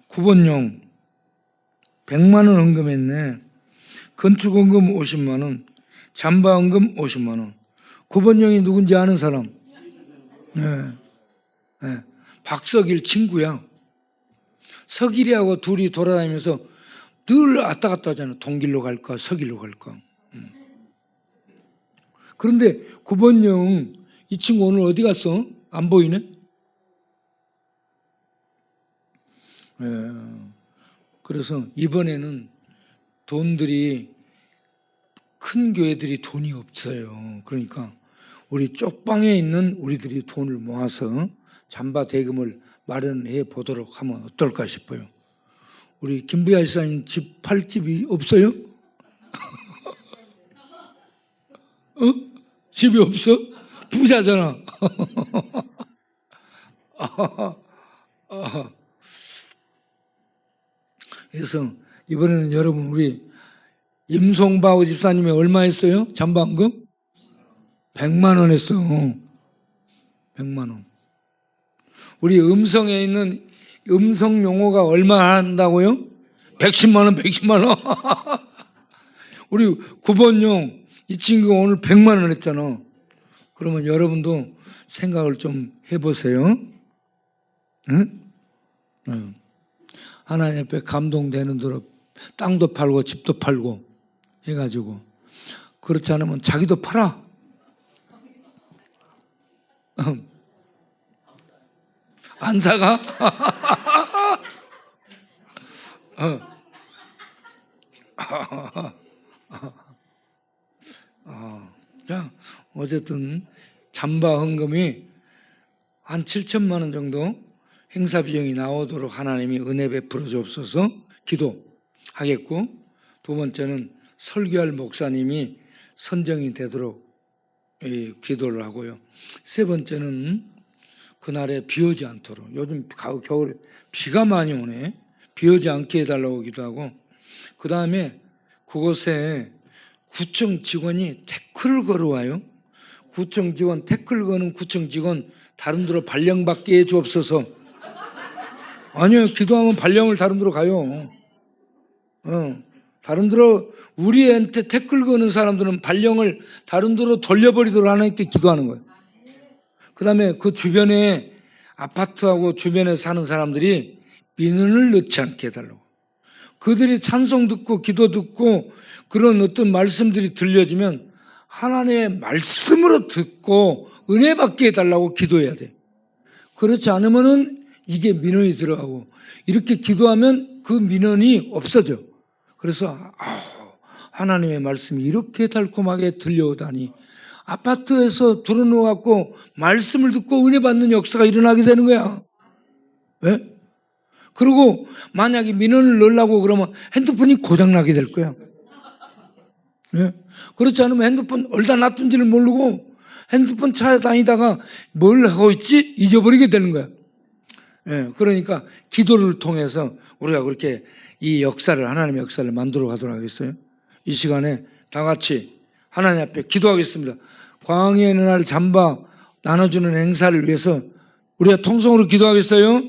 9번용 100만 원 헌금했네. 건축 헌금 50만 원, 잠바 헌금 50만 원. 9번용이 누군지 아는 사람? 네. 네. 박석일 친구야. 석일이하고 둘이 돌아다니면서 늘 왔다 갔다 하잖아. 동길로 갈까 서길로 갈까. 그런데 9번용 이 친구 오늘 어디 갔어? 안 보이네? 그래서 이번에는 돈들이 큰 교회들이 돈이 없어요. 그러니까 우리 쪽방에 있는 우리들이 돈을 모아서 잠바 대금을 마련해 보도록 하면 어떨까 싶어요. 우리 김부야 지사님 집 팔 집이 없어요? 집이 없어? 부자잖아. 그래서 이번에는 여러분 우리 임송바오 집사님이 얼마 했어요? 잠바헌금? 100만 원 했어. 100만 원. 우리 음성에 있는 음성 용어가 얼마 한다고요? 110만 원, 110만 원. 우리 9번용 이 친구가 오늘 100만 원 했잖아. 그러면 여러분도 생각을 좀 해보세요. 응? 하나님 앞에 감동되는 대로 땅도 팔고 집도 팔고 해가지고 그렇지 않으면 자기도 팔아. 안 사가? 어쨌든 잠바 헌금이 한 7천만 원 정도 행사 비용이 나오도록 하나님이 은혜 베풀어 주옵소서 기도하겠고, 두 번째는 설교할 목사님이 선정이 되도록 기도를 하고요. 세 번째는 그날에 비 오지 않도록, 요즘 겨울에 비가 많이 오네. 비 오지 않게 해달라고 기도하고, 그 다음에 그곳에 구청 직원이 태클을 걸어와요. 구청 직원, 태클 거는 구청 직원 다른 데로 발령받게 해 주옵소서. 아니요, 기도하면 발령을 다른 데로 가요. 다른 데로, 우리한테 태클 거는 사람들은 발령을 다른 데로 돌려버리도록 하나님께 기도하는 거예요. 그 다음에 그 주변에 아파트하고 주변에 사는 사람들이 민원을 넣지 않게 해달라고. 그들이 찬송 듣고 기도 듣고 그런 어떤 말씀들이 들려지면 하나님의 말씀으로 듣고 은혜 받게 해달라고 기도해야 돼. 그렇지 않으면은 이게 민원이 들어가고, 이렇게 기도하면 그 민원이 없어져. 그래서 하나님의 말씀이 이렇게 달콤하게 들려오다니, 아파트에서 들어누워갖고 말씀을 듣고 은혜 받는 역사가 일어나게 되는 거야. 왜? 그리고 만약에 민원을 넣으려고 그러면 핸드폰이 고장나게 될 거야. 예? 그렇지 않으면 핸드폰 얼다 놔둔지를 모르고 핸드폰 차에 다니다가 뭘 하고 있지? 잊어버리게 되는 거야. 예, 그러니까 기도를 통해서 우리가 그렇게 이 역사를, 하나님의 역사를 만들어 가도록 하겠어요. 이 시간에 다 같이 하나님 앞에 기도하겠습니다. 광야의 날 잠바 나눠주는 행사를 위해서 우리가 통성으로 기도하겠어요?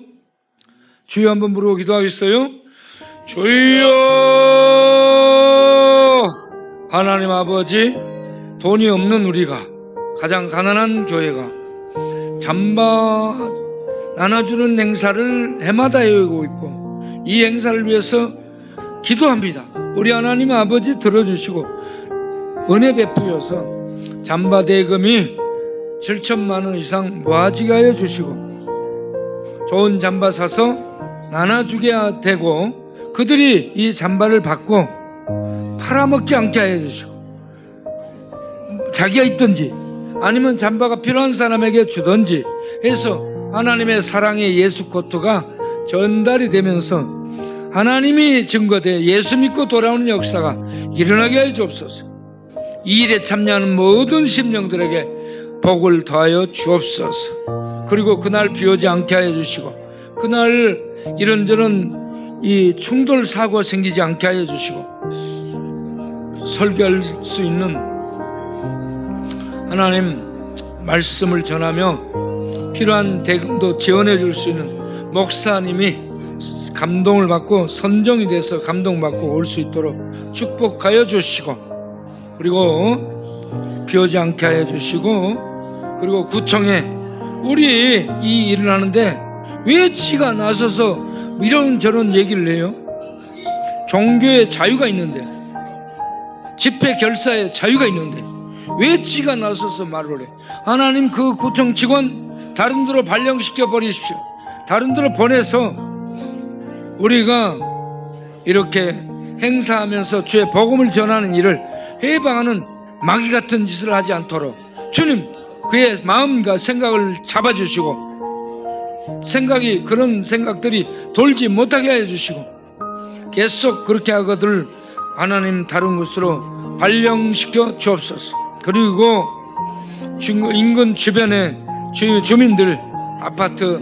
주여 한번 부르고 기도하겠어요? 주여! 하나님 아버지, 돈이 없는 우리가, 가장 가난한 교회가 잠바 나눠주는 행사를 해마다 해오고 있고, 이 행사를 위해서 기도합니다. 우리 하나님 아버지 들어주시고 은혜 베푸셔서 잠바 대금이 7천만 원 이상 모아지게 하여 주시고, 좋은 잠바 사서 나눠주게 되고, 그들이 이 잠바를 받고 팔아먹지 않게 하여 주시고, 자기가 있든지 아니면 잠바가 필요한 사람에게 주든지 해서 하나님의 사랑의 예수 코트가 전달이 되면서 하나님이 증거돼 예수 믿고 돌아오는 역사가 일어나게 하여 주옵소서. 이 일에 참여하는 모든 심령들에게 복을 더하여 주옵소서. 그리고 그날 비오지 않게 하여 주시고, 그날 이런저런 이 충돌 사고가 생기지 않게 하여 주시고, 설교할 수 있는 하나님 말씀을 전하며 필요한 대금도 지원해 줄 수 있는 목사님이 감동을 받고 선정이 돼서 감동받고 올 수 있도록 축복하여 주시고, 그리고 비오지 않게 하여 주시고, 그리고 구청에 우리 이 일을 하는데 왜 지가 나서서 이런저런 얘기를 해요? 종교의 자유가 있는데, 집회 결사의 자유가 있는데 왜 지가 나서서 말을 해? 하나님 그 구청 직원 다른 데로 발령시켜 버리십시오. 다른 데로 보내서 우리가 이렇게 행사하면서 주의 복음을 전하는 일을 해방하는 마귀 같은 짓을 하지 않도록 주님 그의 마음과 생각을 잡아주시고, 그런 생각들이 돌지 못하게 해주시고, 계속 그렇게 하거들 하나님 다른 곳으로 발령시켜 주옵소서. 그리고 인근 주변의 주민들, 아파트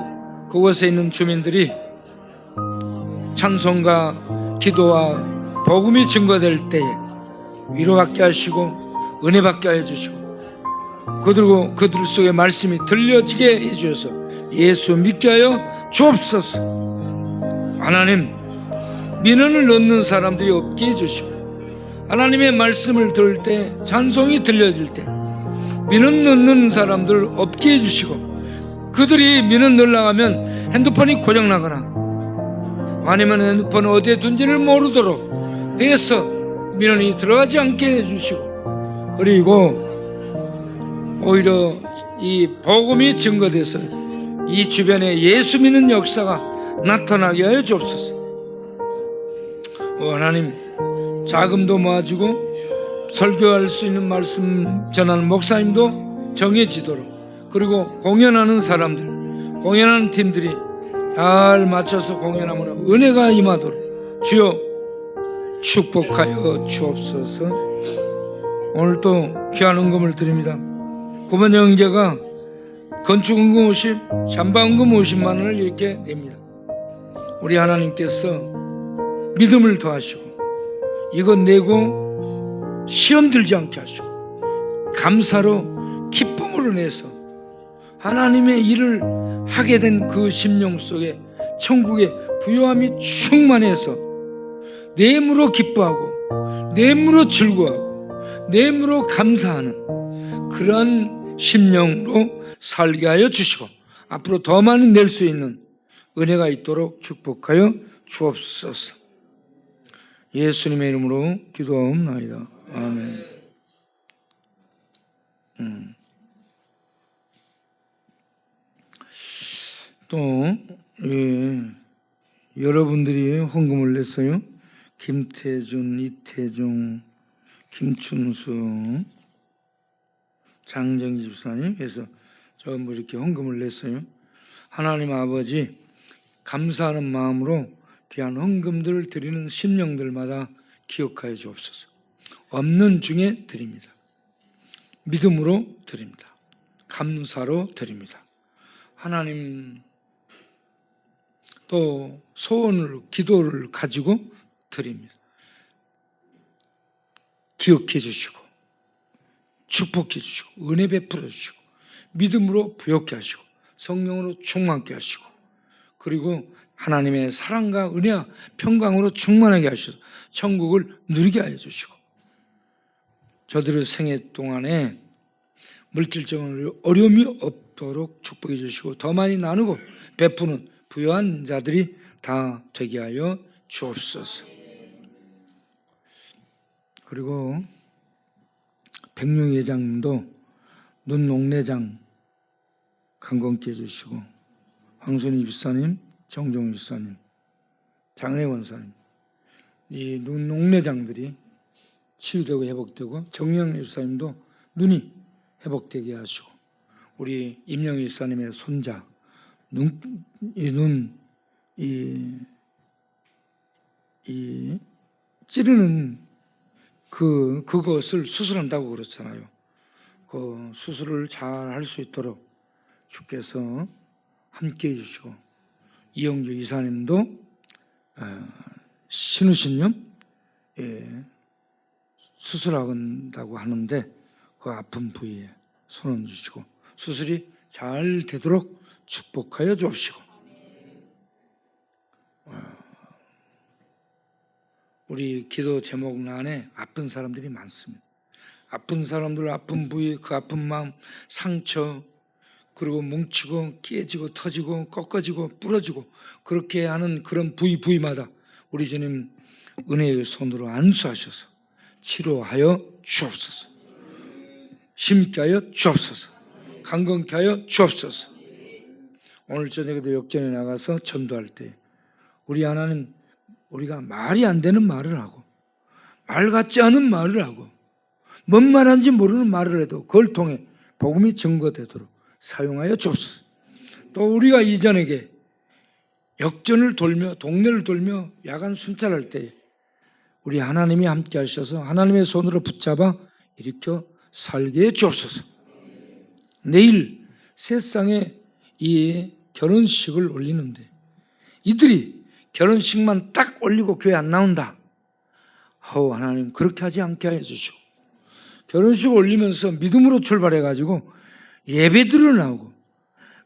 그곳에 있는 주민들이 찬송과 기도와 복음이 증거될 때에 위로받게 하시고 은혜받게 해주시고, 그들 속에 말씀이 들려지게 해주셔서 예수 믿게 하여 주옵소서. 하나님 민원을 넣는 사람들이 없게 해주시고, 하나님의 말씀을 들을 때 찬송이 들려질 때 민원 넣는 사람들 없게 해주시고, 그들이 민원 넣으려고 하면 핸드폰이 고장나거나 아니면 핸드폰을 어디에 둔지를 모르도록 해서 민원이 들어가지 않게 해주시고, 그리고 오히려 이 복음이 증거돼서 이 주변에 예수 믿는 역사가 나타나게 하여 주옵소서. 하나님 자금도 모아지고 설교할 수 있는 말씀 전하는 목사님도 정해지도록, 그리고 공연하는 사람들, 공연하는 팀들이 잘 맞춰서 공연하므로 은혜가 임하도록 주여 축복하여 주옵소서. 오늘 또 귀한 헌금을 드립니다. 구번 형제가 건축헌금 50, 잠바헌금 50만 원을 이렇게 냅니다. 우리 하나님께서 믿음을 더하시고 이것 내고 시험 들지 않게 하시고 감사로 기쁨으로 내서 하나님의 일을 하게 된 그 심령 속에 천국의 부요함이 충만해서 내므로 기뻐하고 내므로 즐거워하고 내므로 감사하는 그러한 심령으로 살게 하여 주시고, 앞으로 더 많이 낼 수 있는 은혜가 있도록 축복하여 주옵소서. 예수님의 이름으로 기도하옵나이다. 아멘. 또 여러분들이 헌금을 냈어요. 김태준, 이태종, 김춘수, 장정기 집사님 해서 전부 이렇게 헌금을 냈어요. 하나님 아버지 감사하는 마음으로 귀한 헌금들을 드리는 심령들마다 기억하여 주옵소서. 없는 중에 드립니다. 믿음으로 드립니다. 감사로 드립니다. 하나님 또 소원을, 기도를 가지고 드립니다. 기억해 주시고 축복해 주시고 은혜 베풀어 주시고 믿음으로 부욕케 하시고 성령으로 충만케 하시고, 그리고 하나님의 사랑과 은혜와 평강으로 충만하게 하셔서 천국을 누리게 하여 주시고, 저들의 생애 동안에 물질적인 어려움이 없도록 축복해 주시고 더 많이 나누고 베푸는 부유한 자들이 다 되게 하여 주옵소서. 그리고 백룡 회장님도 눈 녹내장 강건케 해주시고, 황순희 집사님, 정종 집사님, 장래 원사님, 이 눈 녹내장들이 치유되고 회복되고, 정영 집사님도 눈이 회복되게 하시고, 우리 임영희 집사님의 손자 이 찌르는 그것을 수술한다고 그랬잖아요. 그 수술을 잘 할 수 있도록 주께서 함께 해주시고, 이영주 이사님도 신우신염 수술한다고 하는데 그 아픈 부위에 손 얹으시고 수술이 잘 되도록 축복하여 주옵시고, 우리 기도 제목란에 아픈 사람들이 많습니다. 아픈 사람들, 아픈 부위, 그 아픈 마음, 상처, 그리고 뭉치고 깨지고 터지고 꺾어지고 부러지고 그렇게 하는 그런 부위마다 우리 주님 은혜의 손으로 안수하셔서 치료하여 주옵소서. 힘있게 하여 주옵소서. 강건케 하여 주옵소서. 오늘 저녁에도 역전에 나가서 전도할 때 우리 하나님, 우리가 말이 안 되는 말을 하고 말 같지 않은 말을 하고 뭔 말하는지 모르는 말을 해도 그걸 통해 복음이 증거되도록 사용하여 주옵소서. 또 우리가 이전에게 역전을 돌며 동네를 돌며 야간 순찰할 때 우리 하나님이 함께 하셔서 하나님의 손으로 붙잡아 일으켜 살게 해 주옵소서. 내일 세상에 이 결혼식을 올리는데 이들이 결혼식만 딱 올리고 교회 안 나온다. 하나님 그렇게 하지 않게 해주시고, 결혼식 올리면서 믿음으로 출발해가지고 예배들을 나오고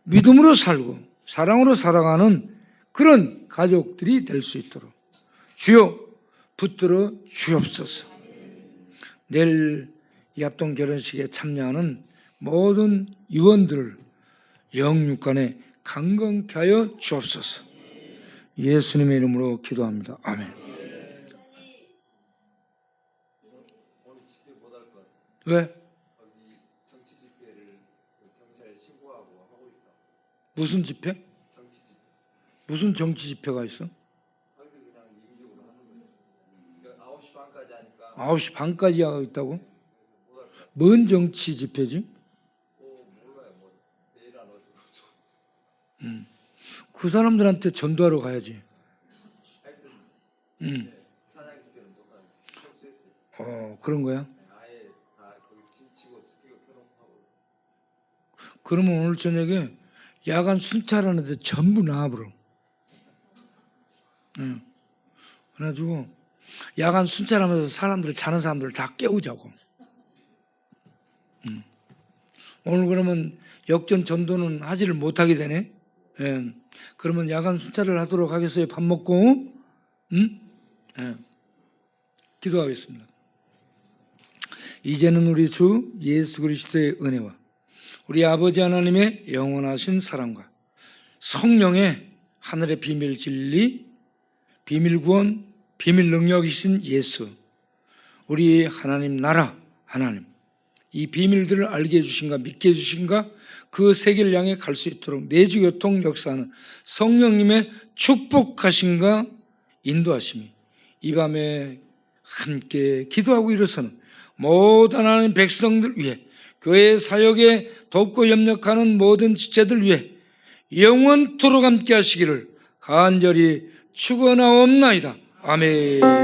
믿음으로 살고 사랑으로 살아가는 그런 가족들이 될 수 있도록 주여 붙들어 주옵소서. 내일 이 합동 결혼식에 참여하는 모든 유언들을 영육간에 강건케 하여 주옵소서. 예수님의 이름으로 기도합니다. 아멘. 왜? 정치 집회를 경찰에 신고하고 하고 있다. 무슨 집회? 정치 집회. 무슨 정치 집회가 있어? 그냥 임의적으로 하는 거죠. 9시 반까지 하니까. 9시 반까지 하고 있다고? 뭔 정치 집회지? 몰라요. 내일 안 어쩌고. 그 사람들한테 전도하러 가야지. 사장 집회는 똑같이 철수했어요. 그런 거야? 아예 다 거기 진치고 스피커 켜놓고. 그러면 오늘 저녁에 야간 순찰하는데 전부 나와버려. 그래가지고 야간 순찰하면서 사람들, 자는 사람들을 다 깨우자고. 오늘 그러면 역전 전도는 하지를 못하게 되네. 그러면 야간 순찰을 하도록 하겠어요. 밥 먹고. 기도하겠습니다. 이제는 우리 주 예수 그리스도의 은혜와 우리 아버지 하나님의 영원하신 사랑과 성령의 하늘의 비밀 진리, 비밀 구원, 비밀 능력이신 예수, 우리 하나님 나라 하나님, 이 비밀들을 알게 해주신가 믿게 해주신가 그 세계를 향해 갈 수 있도록 내주교통 역사하는 성령님의 축복하신가 인도하심이 이 밤에 함께 기도하고 일어서는 모든 하나님 백성들 위해 교회 사역에 돕고 협력하는 모든 지체들 위해 영원토록 함께 하시기를 간절히 축원하옵나이다. 아멘.